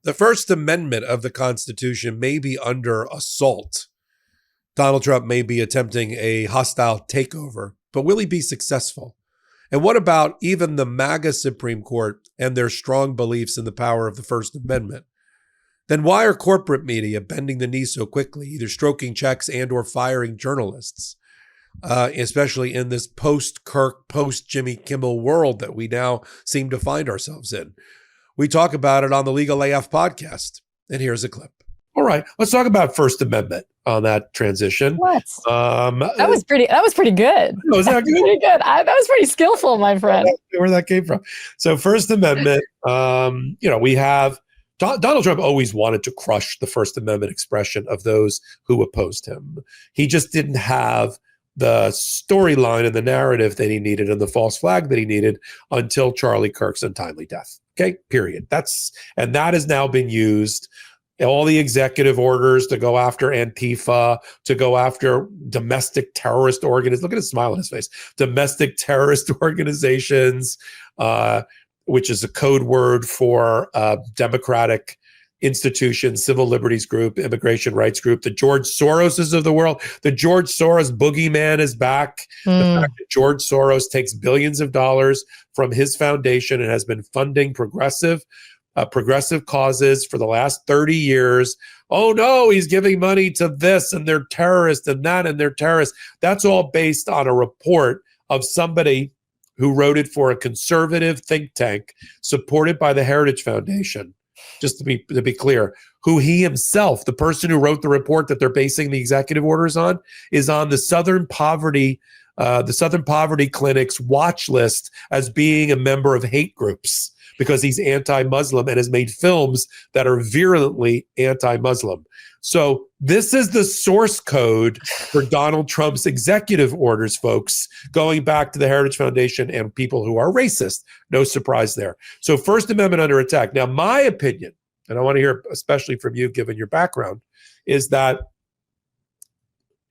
The First Amendment of the Constitution may be under assault. Donald Trump may be attempting a hostile takeover, but will he be successful? And what about even the MAGA Supreme Court and their strong beliefs in the power of the First Amendment? Then why are corporate media bending the knee so quickly, either stroking checks and or firing journalists, especially in this post-Kirk, post-Jimmy Kimmel world that we now seem to find ourselves in? We talk about it on the Legal AF podcast, and here's a clip. All right, let's talk about First Amendment on that transition. What? That was pretty good. Was that good? Pretty good. That was pretty skillful, my friend. Where that came from. So First Amendment, we have Donald Trump always wanted to crush the First Amendment expression of those who opposed him. He just didn't have the storyline and the narrative that he needed and the false flag that he needed until Charlie Kirk's untimely death. Okay, period. That has now been used. All the executive orders to go after Antifa, to go after domestic terrorist organizations. Look at his smile on his face. Domestic terrorist organizations, which is a code word for democratic institutions, civil liberties group, immigration rights group, the George Soroses of the world. The George Soros boogeyman is back. The fact that George Soros takes billions of dollars from his foundation and has been funding progressive causes for the last 30 years. Oh no, he's giving money to this and they're terrorists and that and they're terrorists. That's all based on a report of somebody who wrote it for a conservative think tank supported by the Heritage Foundation. Just to be clear, who he himself, the person who wrote the report that they're basing the executive orders on, is on the Southern Poverty Clinic's watch list as being a member of hate groups, because he's anti-Muslim and has made films that are virulently anti-Muslim. So this is the source code for Donald Trump's executive orders, folks, going back to the Heritage Foundation and people who are racist. No surprise there. So First Amendment under attack. Now, my opinion, and I want to hear especially from you, given your background, is that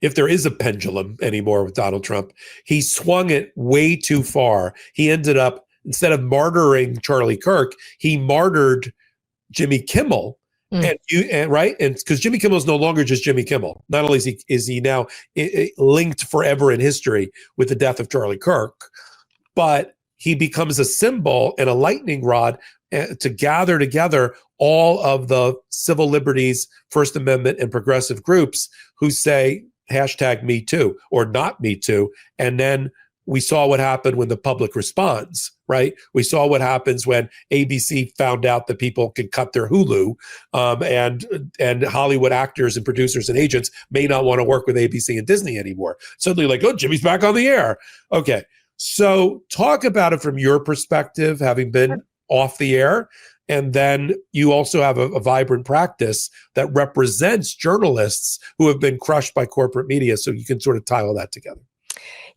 if there is a pendulum anymore with Donald Trump, he swung it way too far. He ended up, instead of martyring Charlie Kirk, he martyred Jimmy Kimmel. And because Jimmy Kimmel is no longer just Jimmy Kimmel. Not only is he now linked forever in history with the death of Charlie Kirk, but he becomes a symbol and a lightning rod to gather together all of the civil liberties, First Amendment, and progressive groups who say #Me Too or not Me Too, and then we saw what happened when the public responds, right? We saw what happens when ABC found out that people can cut their Hulu, and Hollywood actors and producers and agents may not want to work with ABC and Disney anymore. Suddenly like, oh, Jimmy's back on the air. Okay, so talk about it from your perspective, having been off the air. And then you also have a vibrant practice that represents journalists who have been crushed by corporate media. So you can sort of tie all that together.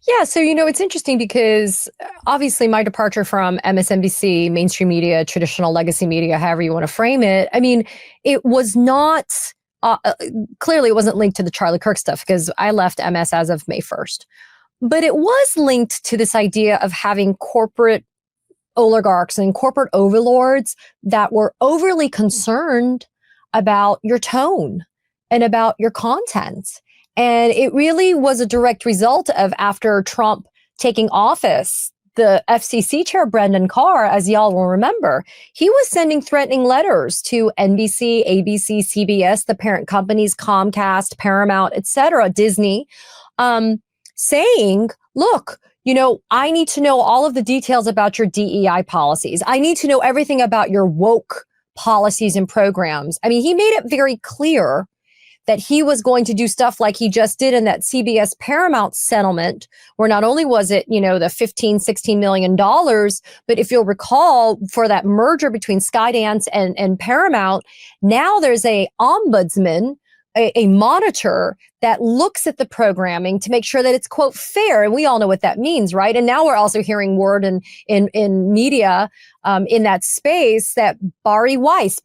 Yeah, so, it's interesting because obviously my departure from MSNBC, mainstream media, traditional legacy media, however you want to frame it, I mean, it was not, clearly it wasn't linked to the Charlie Kirk stuff because I left MS as of May 1st. But it was linked to this idea of having corporate oligarchs and corporate overlords that were overly concerned about your tone and about your content. And it really was a direct result of, after Trump taking office, the FCC chair, Brendan Carr, as y'all will remember, he was sending threatening letters to NBC, ABC, CBS, the parent companies, Comcast, Paramount, et cetera, Disney, saying, look, I need to know all of the details about your DEI policies. I need to know everything about your woke policies and programs. I mean, he made it very clear that he was going to do stuff like he just did in that CBS Paramount settlement, where not only was it, the $16 million, but if you'll recall, for that merger between Skydance and Paramount, now there's a ombudsman, a monitor that looks at the programming to make sure that it's, quote, fair. And we all know what that means, right? And now we're also hearing word in media in that space that Barry Weiss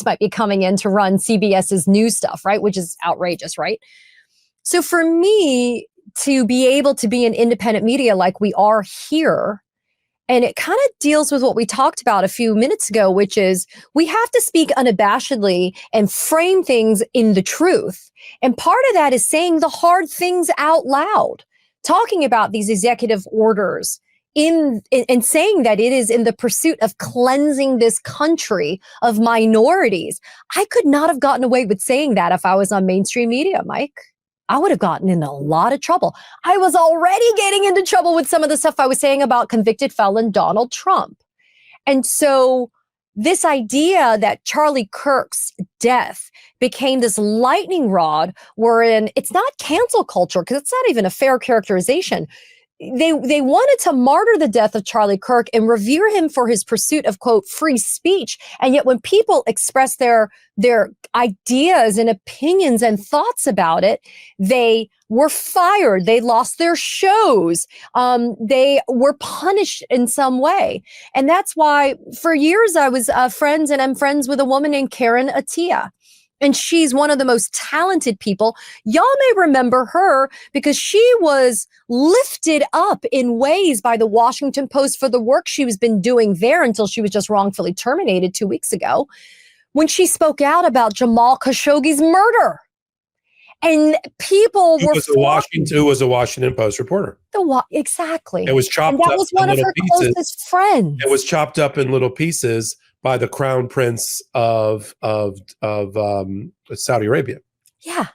might be coming in to run CBS's news stuff, right? Which is outrageous, right? So for me to be able to be an independent media like we are here And it kind of deals with what we talked about a few minutes ago, which is we have to speak unabashedly and frame things in the truth. And part of that is saying the hard things out loud, talking about these executive orders in saying that it is in the pursuit of cleansing this country of minorities. I could not have gotten away with saying that if I was on mainstream media, Mike. I would have gotten in a lot of trouble. I was already getting into trouble with some of the stuff I was saying about convicted felon Donald Trump. And so this idea that Charlie Kirk's death became this lightning rod wherein it's not cancel culture, because it's not even a fair characterization. They wanted to martyr the death of Charlie Kirk and revere him for his pursuit of, quote, free speech. And yet when people express their ideas and opinions and thoughts about it, they were fired. They lost their shows. They were punished in some way. And that's why for years I was friends, and I'm friends with a woman named Karen Attiah. And she's one of the most talented people. Y'all may remember her because she was lifted up in ways by the Washington Post for the work she was been doing there until she was just wrongfully terminated 2 weeks ago when she spoke out about Jamal Khashoggi's murder. And people were who was a Washington Post reporter. Exactly. It was chopped and that up was one of her closest friends. It was chopped up in little pieces by the crown prince of Saudi Arabia. Yeah.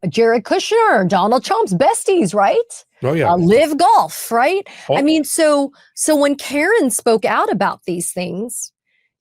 Jared Kushner, Donald Trump's besties, right? Oh yeah. Live Golf, right? Oh. I mean, so when Karen spoke out about these things,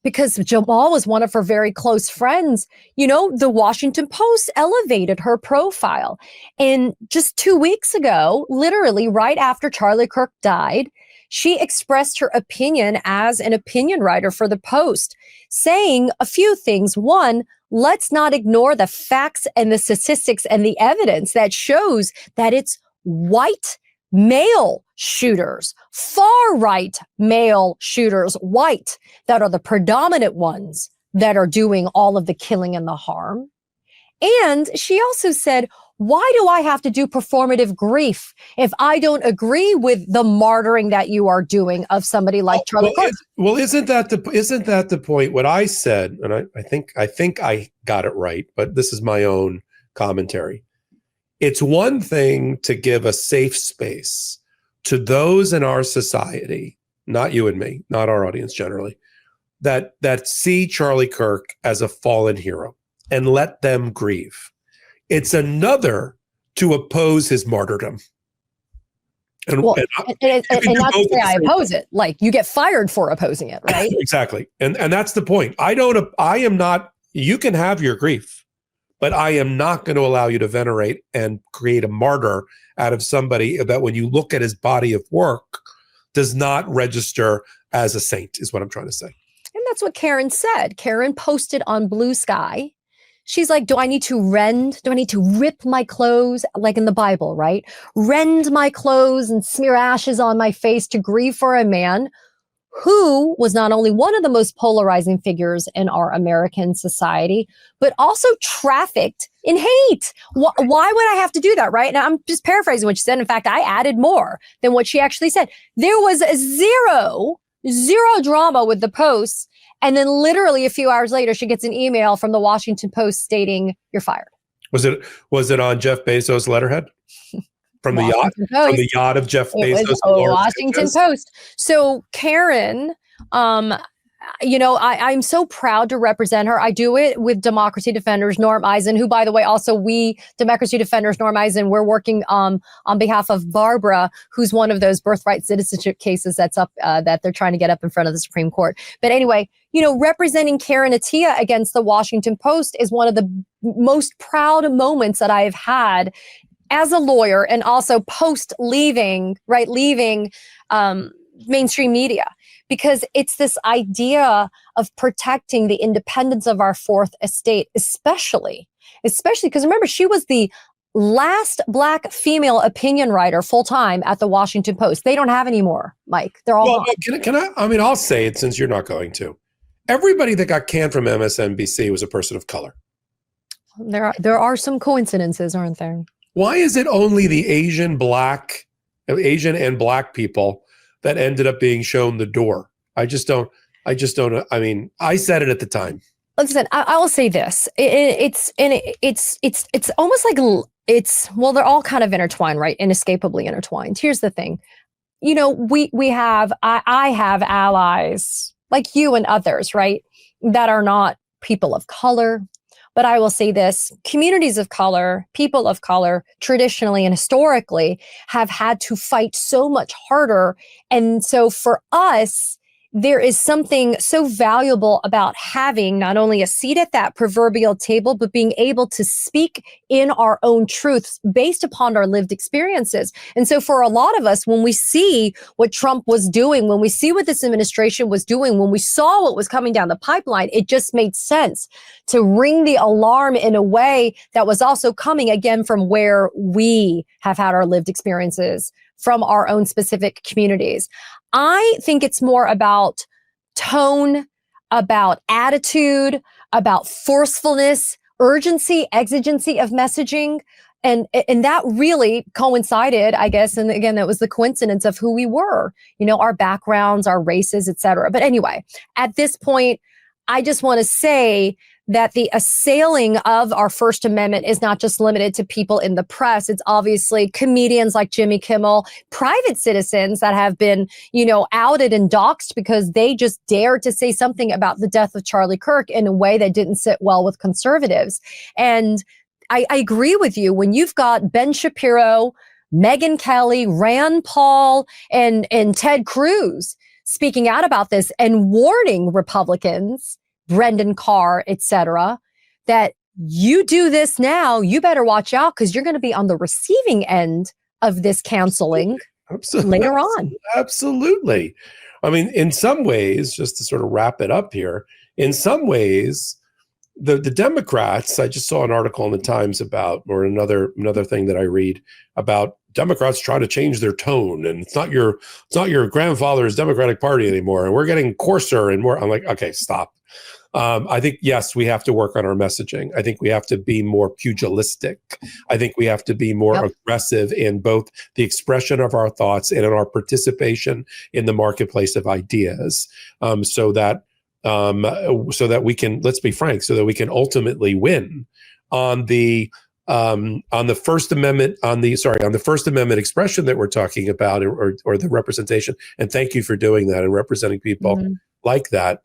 because Jamal was one of her very close friends, the Washington Post elevated her profile. And just 2 weeks ago, literally right after Charlie Kirk died, she expressed her opinion as an opinion writer for the Post, saying a few things. One, let's not ignore the facts and the statistics and the evidence that shows that it's white male shooters, far right male shooters, white, that are the predominant ones that are doing all of the killing and the harm. And she also said, why do I have to do performative grief if I don't agree with the martyring that you are doing of somebody like Charlie Kirk? Isn't that the point? What I said, and I think I got it right, but this is my own commentary. It's one thing to give a safe space to those in our society, not you and me, not our audience generally, that see Charlie Kirk as a fallen hero and let them grieve. It's another to oppose his martyrdom. And not to say I oppose it. Like, you get fired for opposing it, right? Exactly. And that's the point. I am not, you can have your grief, but I am not going to allow you to venerate and create a martyr out of somebody that, when you look at his body of work, does not register as a saint, is what I'm trying to say. And that's what Karen said. Karen posted on Blue Sky. She's like, do I need to rip my clothes, like in the Bible, right? Rend my clothes and smear ashes on my face to grieve for a man who was not only one of the most polarizing figures in our American society, but also trafficked in hate. Why would I have to do that, right? Now, I'm just paraphrasing what she said. In fact, I added more than what she actually said. There was zero drama with the Post. And then literally a few hours later, she gets an email from the Washington Post stating, you're fired. Was it on Jeff Bezos' letterhead? From the yacht? From the yacht of Jeff Bezos? Was Washington Post. So Karen, I'm so proud to represent her. I do it with Democracy Defenders, Norm Eisen, who, by the way, also we, Democracy Defenders, Norm Eisen, we're working on behalf of Barbara, who's one of those birthright citizenship cases that's up, that they're trying to get up in front of the Supreme Court. But anyway, representing Karen Attiah against the Washington Post is one of the most proud moments that I have had as a lawyer, and also post leaving mainstream media, because it's this idea of protecting the independence of our fourth estate, especially because remember, she was the last Black female opinion writer full-time at the Washington Post. They don't have any more, Mike. They're all gone. Can I? I mean, I'll say it since you're not going to. Everybody that got canned from MSNBC was a person of color. There are some coincidences, aren't there? Why is it only the Asian and Black people that ended up being shown the door. I just don't. I mean, I said it at the time. Listen, I will say this. It's almost like well, they're all kind of intertwined, right? Inescapably intertwined. Here's the thing. I have allies like you and others, right? That are not people of color. But I will say this, communities of color, people of color, traditionally and historically have had to fight so much harder. And so for us, there is something so valuable about having not only a seat at that proverbial table, but being able to speak in our own truths based upon our lived experiences. And so for a lot of us, when we see what Trump was doing, when we see what this administration was doing, when we saw what was coming down the pipeline, it just made sense to ring the alarm in a way that was also coming again from where we have had our lived experiences, from our own specific communities. I think it's more about tone, about attitude, about forcefulness, urgency, exigency of messaging. And that really coincided, I guess. And again, that was the coincidence of who we were, our backgrounds, our races, et cetera. But anyway, at this point, I just want to say that the assailing of our First Amendment is not just limited to people in the press. It's obviously comedians like Jimmy Kimmel, private citizens that have been, outed and doxxed because they just dared to say something about the death of Charlie Kirk in a way that didn't sit well with conservatives. And I agree with you. When you've got Ben Shapiro, Megyn Kelly, Rand Paul, and Ted Cruz speaking out about this and warning Republicans, Brendan Carr, et cetera, that you do this now, you better watch out because you're going to be on the receiving end of this counseling later on. Absolutely. I mean, in some ways, just to sort of wrap it up here, in some ways, the Democrats, I just saw an article in the Times about, or another thing that I read about Democrats trying to change their tone, and it's not your grandfather's Democratic Party anymore, and we're getting coarser and more. I'm like, okay, stop. I think, yes, we have to work on our messaging. I think we have to be more pugilistic. I think we have to be more aggressive in both the expression of our thoughts and in our participation in the marketplace of ideas, so that we can, let's be frank, so that we can ultimately win on the First Amendment, on the First Amendment expression that we're talking about, or the representation. And thank you for doing that and representing people like that.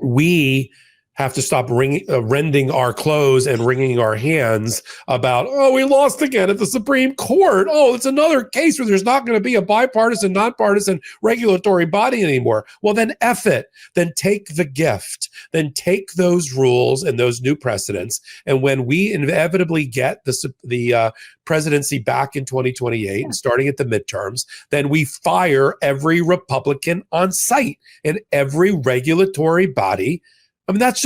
We have to stop rending our clothes and wringing our hands about, we lost again at the Supreme Court. It's another case where there's not going to be a bipartisan, nonpartisan regulatory body anymore. Well, then F it. Then take the gift. Then take those rules and those new precedents. And when we inevitably get the presidency back in 2028 and starting at the midterms, then we fire every Republican on sight and every regulatory body. I mean, that's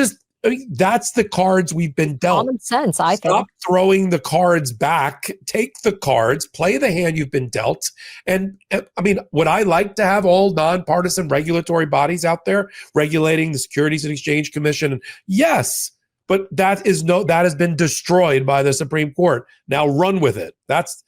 the cards we've been dealt. Common sense, I think. Stop throwing the cards back. Take the cards, play the hand you've been dealt. And I mean, would I like to have all nonpartisan regulatory bodies out there regulating the Securities and Exchange Commission? Yes, but that has been destroyed by the Supreme Court. Now run with it. That's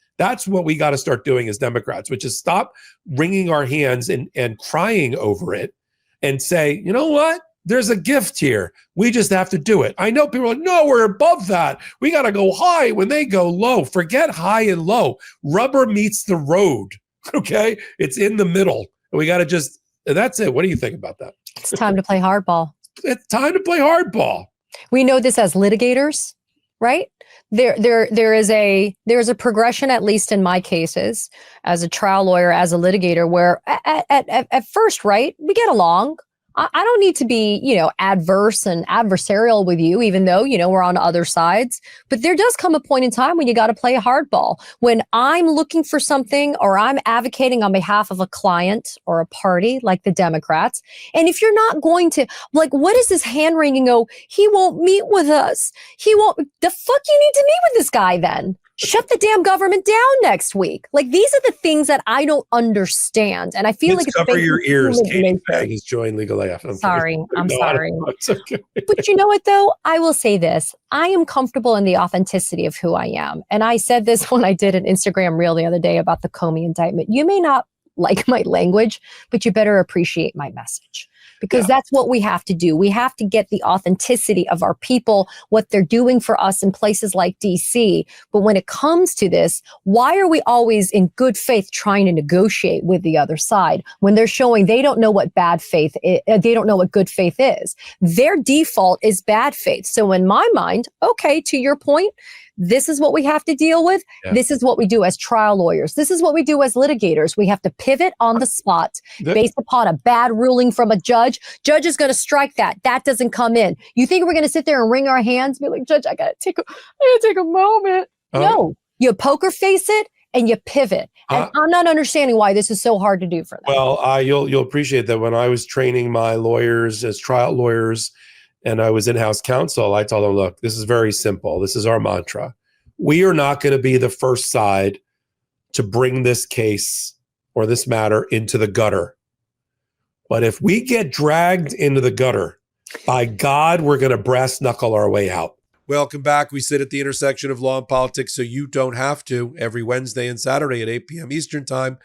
what we got to start doing as Democrats, which is stop wringing our hands and crying over it and say, you know what? There's a gift here. We just have to do it. I know people are like, no, we're above that. We got to go high when they go low. Forget high and low. Rubber meets the road. Okay. It's in the middle. And we got to that's it. What do you think about that? It's time to play hardball. It's time to play hardball. We know this as litigators, right? There is a progression, at least in my cases, as a trial lawyer, as a litigator, where at first, right, we get along. I don't need to be, adverse and adversarial with you, even though, we're on other sides. But there does come a point in time when you got to play a hardball. When I'm looking for something or I'm advocating on behalf of a client or a party like the Democrats. And if you're not going to, like, what is this hand wringing? He won't meet with us. He won't. The fuck you need to meet with this guy then? Shut the damn government down next week. Like, these are the things that I don't understand. And I feel like cover your ears. Katie Phang has joined Legal AF. I'm sorry. It's okay. But you know what, though? I will say this. I am comfortable in the authenticity of who I am. And I said this when I did an Instagram reel the other day about the Comey indictment. You may not like my language, but you better appreciate my message. Because that's what we have to do. We have to get the authenticity of our people, what they're doing for us in places like DC. But when it comes to this, why are we always in good faith trying to negotiate with the other side when they're showing they don't know what bad faith is, they don't know what good faith is? Their default is bad faith. So in my mind, okay, to your point, this is what we have to deal with. Yeah. This is what we do as trial lawyers. This is what we do as litigators. We have to pivot on the spot based upon a bad ruling from a judge. Judge is going to strike that. That doesn't come in. You think we're going to sit there and wring our hands and be like, Judge, I got to take a moment. No, you poker face it and you pivot. And I'm not understanding why this is so hard to do for them. Well, you'll appreciate that when I was training my lawyers as trial lawyers, and I was in-house counsel, I told them, look, this is very simple. This is our mantra. We are not going to be the first side to bring this case or this matter into the gutter. But if we get dragged into the gutter, by God, we're going to brass knuckle our way out. Welcome back. We sit at the intersection of law and politics so you don't have to, every Wednesday and Saturday at 8 p.m. Eastern Time.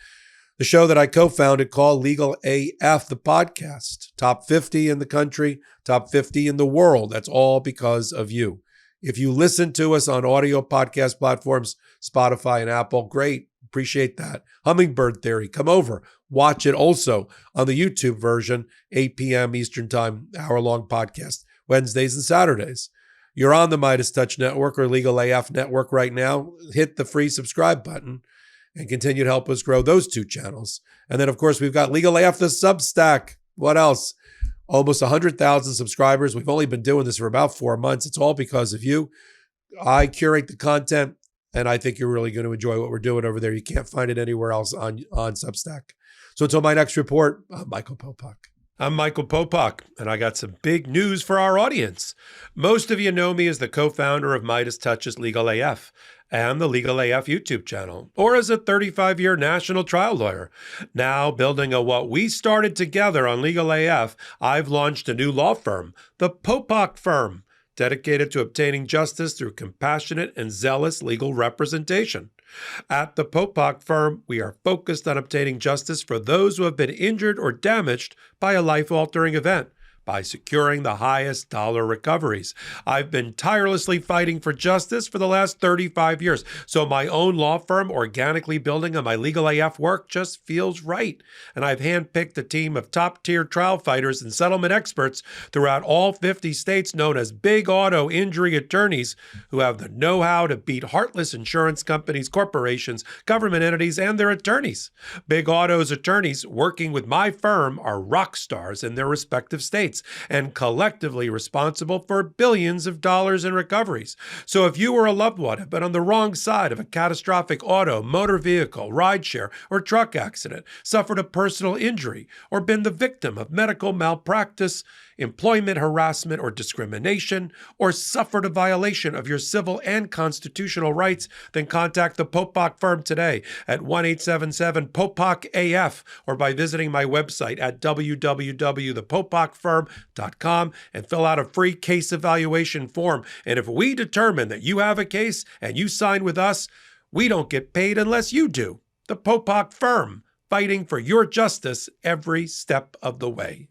The show that I co-founded called Legal AF, the podcast. Top 50 in the country, top 50 in the world. That's all because of you. If you listen to us on audio podcast platforms, Spotify and Apple, great. Appreciate that. Hummingbird Theory, come over. Watch it also on the YouTube version, 8 p.m. Eastern Time, hour-long podcast, Wednesdays and Saturdays. You're on the MeidasTouch Network or Legal AF Network right now. Hit the free subscribe button and continue to help us grow those two channels. And then, of course, we've got Legal AF, the Substack. What else? Almost 100,000 subscribers. We've only been doing this for about 4 months. It's all because of you. I curate the content, and I think you're really going to enjoy what we're doing over there. You can't find it anywhere else on Substack. So until my next report, I'm Michael Popok. I'm Michael Popok, and I got some big news for our audience. Most of you know me as the co-founder of MeidasTouch's Legal AF and the Legal AF YouTube channel, or as a 35-year national trial lawyer. Now, building on what we started together on Legal AF, I've launched a new law firm, the Popok Firm, dedicated to obtaining justice through compassionate and zealous legal representation. At the Popok Firm, we are focused on obtaining justice for those who have been injured or damaged by a life-altering event by securing the highest dollar recoveries. I've been tirelessly fighting for justice for the last 35 years, so my own law firm organically building on my Legal AF work just feels right. And I've handpicked a team of top-tier trial fighters and settlement experts throughout all 50 states known as big auto injury attorneys who have the know-how to beat heartless insurance companies, corporations, government entities, and their attorneys. Big Auto's attorneys working with my firm are rock stars in their respective states and collectively responsible for billions of dollars in recoveries. So if you or a loved one have been on the wrong side of a catastrophic auto, motor vehicle, rideshare, or truck accident, suffered a personal injury, or been the victim of medical malpractice, employment harassment or discrimination, or suffered a violation of your civil and constitutional rights, then contact the Popok Firm today at 1-877-POPOK-AF or by visiting my website at www.thepopokfirm.com and fill out a free case evaluation form. And if we determine that you have a case and you sign with us, we don't get paid unless you do. The Popok Firm, fighting for your justice every step of the way.